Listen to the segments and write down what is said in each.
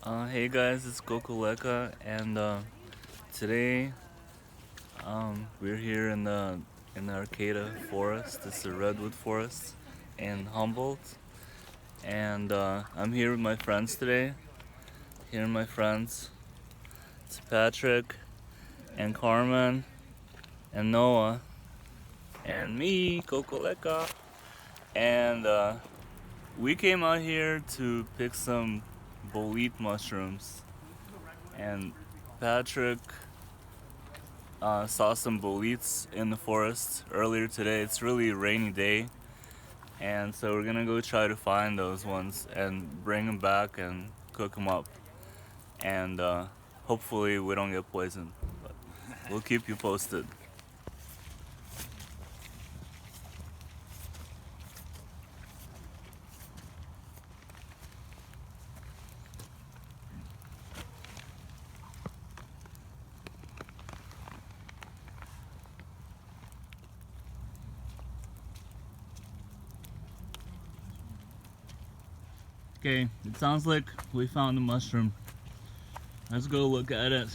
Hey guys, it's Kokoleka, and today we're here in the Arcata forest. It's a redwood forest in Humboldt, and I'm here with my friends today. Here are my friends. It's Patrick and Carmen and Noah and me, Kokoleka, and we came out here to pick some bolete mushrooms, and Patrick saw some boletes in the forest earlier today. It's really a rainy day, and so we're gonna go try to find those ones and bring them back and cook them up. And hopefully we don't get poisoned, but we'll keep you posted. Okay, it sounds like we found a mushroom. Let's go look at it.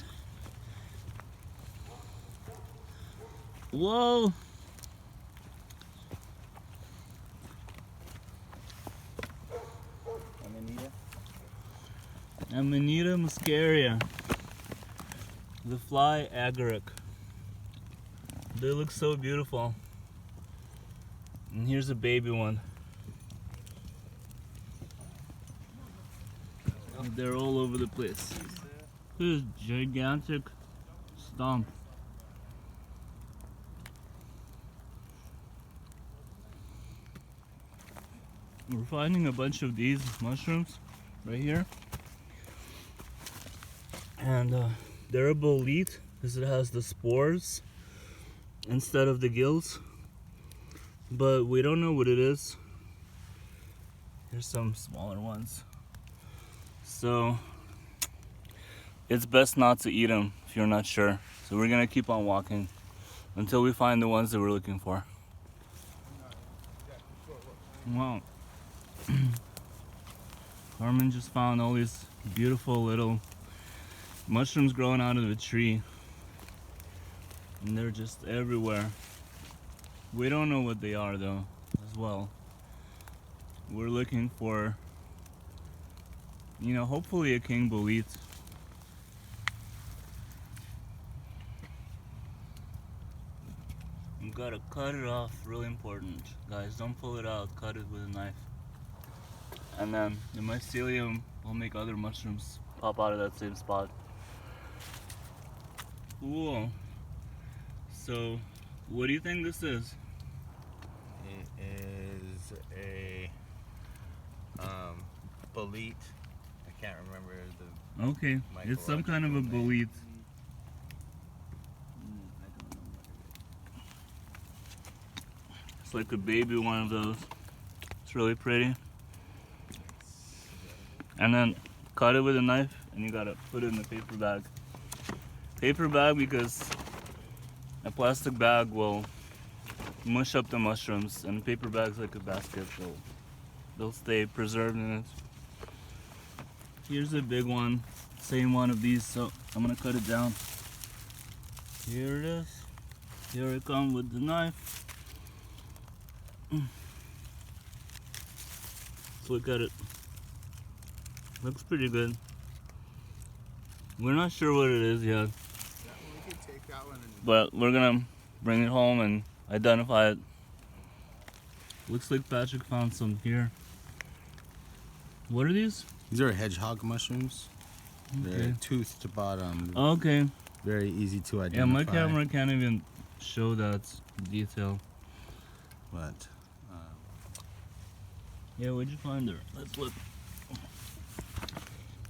Whoa! Amanita muscaria. The fly agaric. They look so beautiful. And here's a baby one. They're all over the place. This is gigantic stump. We're finding a bunch of these mushrooms right here. And they're a bolete because it has the spores instead of the gills. But we don't know what it is. Here's some smaller ones. So it's best not to eat them if you're not sure. So we're gonna keep on walking until we find the ones that we're looking for. Wow. Carmen just found all these beautiful little mushrooms growing out of a tree. And they're just everywhere. We don't know what they are though, as well. We're looking for, hopefully a king bolete. You gotta cut it off, really important. Guys, don't pull it out, cut it with a knife. And then the mycelium will make other mushrooms pop out of that same spot. Cool. So, what do you think this is? It is a bolete. I can't remember the. Okay, it's some kind of a bolete. It's like a baby one of those. It's really pretty. And then cut it with a knife, and you gotta put it in the paper bag. Paper bag because a plastic bag will mush up the mushrooms, and paper bag's like a basket, so they'll stay preserved in it. Here's a big one, same one of these, so I'm gonna cut it down. Here it is. Here I come with the knife. Let's look at it. Looks pretty good. We're not sure what it is yet. We could take that one But we're gonna bring it home and identify it. Looks like Patrick found some here. What are these? These are hedgehog mushrooms. Okay. They're toothed bottom. Okay. Very easy to identify. Yeah, my camera can't even show that detail. But Yeah, where'd you find her? Let's look.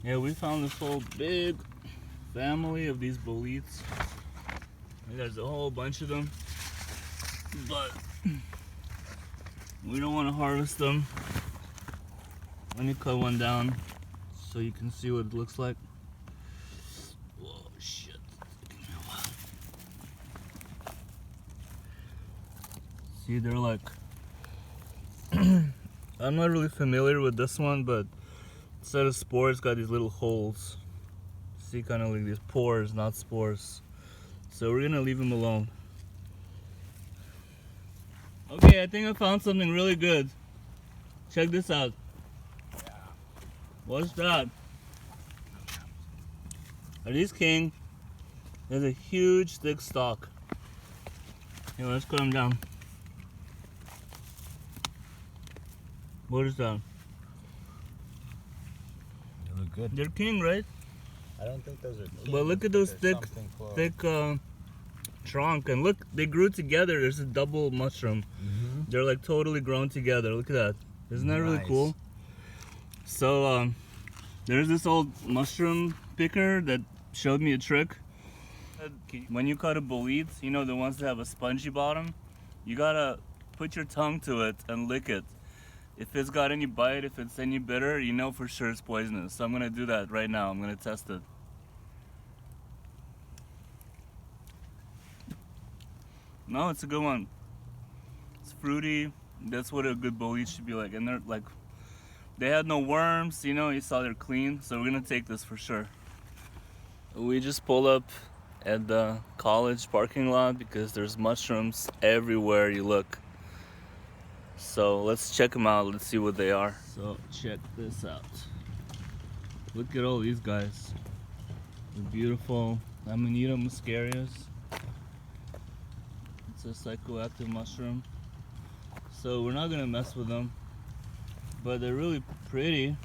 Yeah, we found this whole big family of these boletes. There's a whole bunch of them, but we don't want to harvest them. Let me cut one down so you can see what it looks like. Whoa, shit. See, they're like, I'm not really familiar with this one, but Instead of spores, it's got these little holes. See, kind of like these pores, not spores. So we're gonna leave them alone. Okay, I think I found something really good. Check this out. What's that? Are these king? There's a huge thick stalk. Here, let's cut them down. What is that? They look good. They're king, right? I don't think those are king. But look at those They're thick, something close. thick trunk, and look, they grew together. There's a double mushroom. They're like totally grown together. Look at that. Isn't that really Nice. cool? So there's this old mushroom picker that showed me a trick. When you cut a bolete, you know, the ones that have a spongy bottom, you gotta put your tongue to it and lick it. If it's got any bite, if it's any bitter, you know for sure it's poisonous. So I'm gonna do that right now. I'm gonna test it. No, it's a good one. It's fruity. That's what a good bolete should be like. And they're like, they had no worms, you know, you saw they're clean. So we're gonna take this for sure. We just pulled up at the college parking lot because there's mushrooms everywhere you look. So let's check them out. Let's see what they are. So check this out. Look at all these guys. They're beautiful. Amanita muscarius. It's a psychoactive mushroom. So we're not gonna mess with them, but they're really pretty.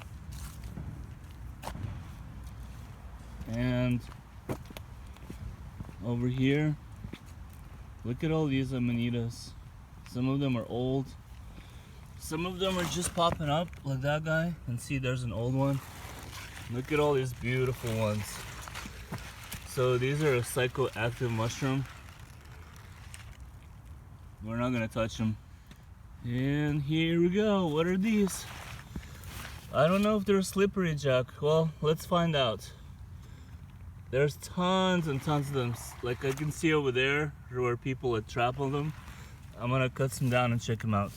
And over here, look at all these amanitas. Some of them are old. Some of them are just popping up, like that guy. And see, there's an old one. Look at all these beautiful ones. So these are a psychoactive mushroom. We're not gonna touch them. And here we go. What are these? I don't know if they're slippery, Jack. Well, let's find out. There's tons and tons of them. Like I can see over there where people would trap on them. I'm gonna cut some down and check them out.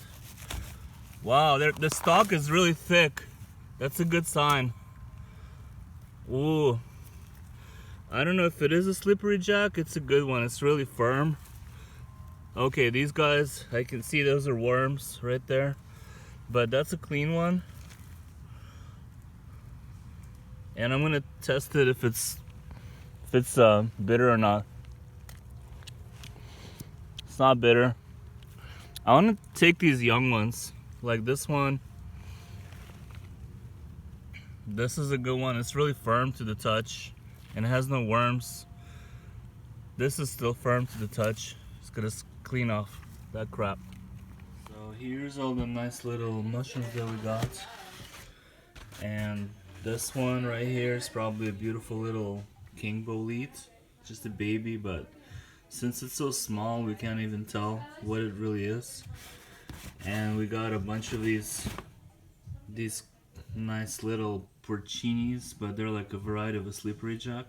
Wow, the stalk is really thick. That's a good sign. Ooh. I don't know if it is a slippery jack. It's a good one. It's really firm. Okay, these guys, I can see those are worms right there. But that's a clean one. And I'm gonna test it if it's bitter or not. It's not bitter. I want to take these young ones, like this one. This is a good one. It's really firm to the touch and it has no worms. This is still firm to the touch. It's gonna clean off that crap. So here's all the nice little mushrooms that we got. And this one right here is probably a beautiful little king bolete. Just a baby, but since it's so small, we can't even tell what it really is. And we got a bunch of these nice little porcinis, but they're like a variety of a slippery jack.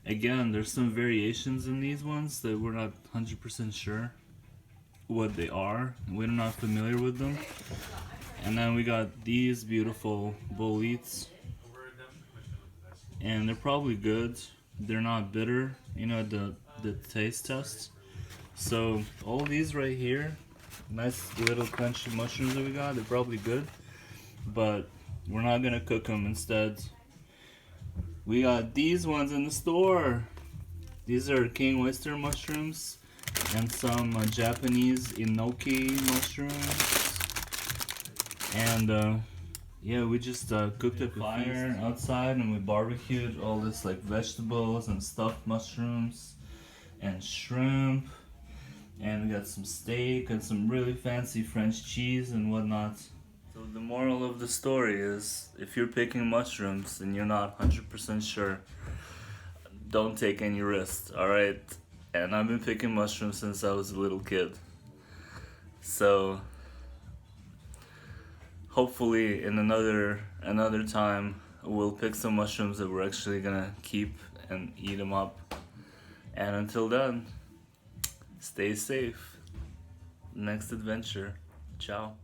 Again, there's some variations in these ones that we're not 100% sure what they are. We're not familiar with them. And then we got these beautiful boletes. And they're probably good. They're not bitter, you know, the taste test. So all these right here, nice little crunchy mushrooms that we got, they're probably good. But we're not gonna cook them. Instead, we got these ones in the store. These are king oyster mushrooms and some Japanese enoki mushrooms. And yeah, we just cooked a fire outside and we barbecued all this like vegetables and stuffed mushrooms and shrimp. And we got some steak and some really fancy French cheese and whatnot. So the moral of the story is, if you're picking mushrooms and you're not 100% sure, don't take any risks, alright? And I've been picking mushrooms since I was a little kid. So hopefully in another time we'll pick some mushrooms that we're actually gonna keep and eat them up. And until then, stay safe. Next adventure. Ciao.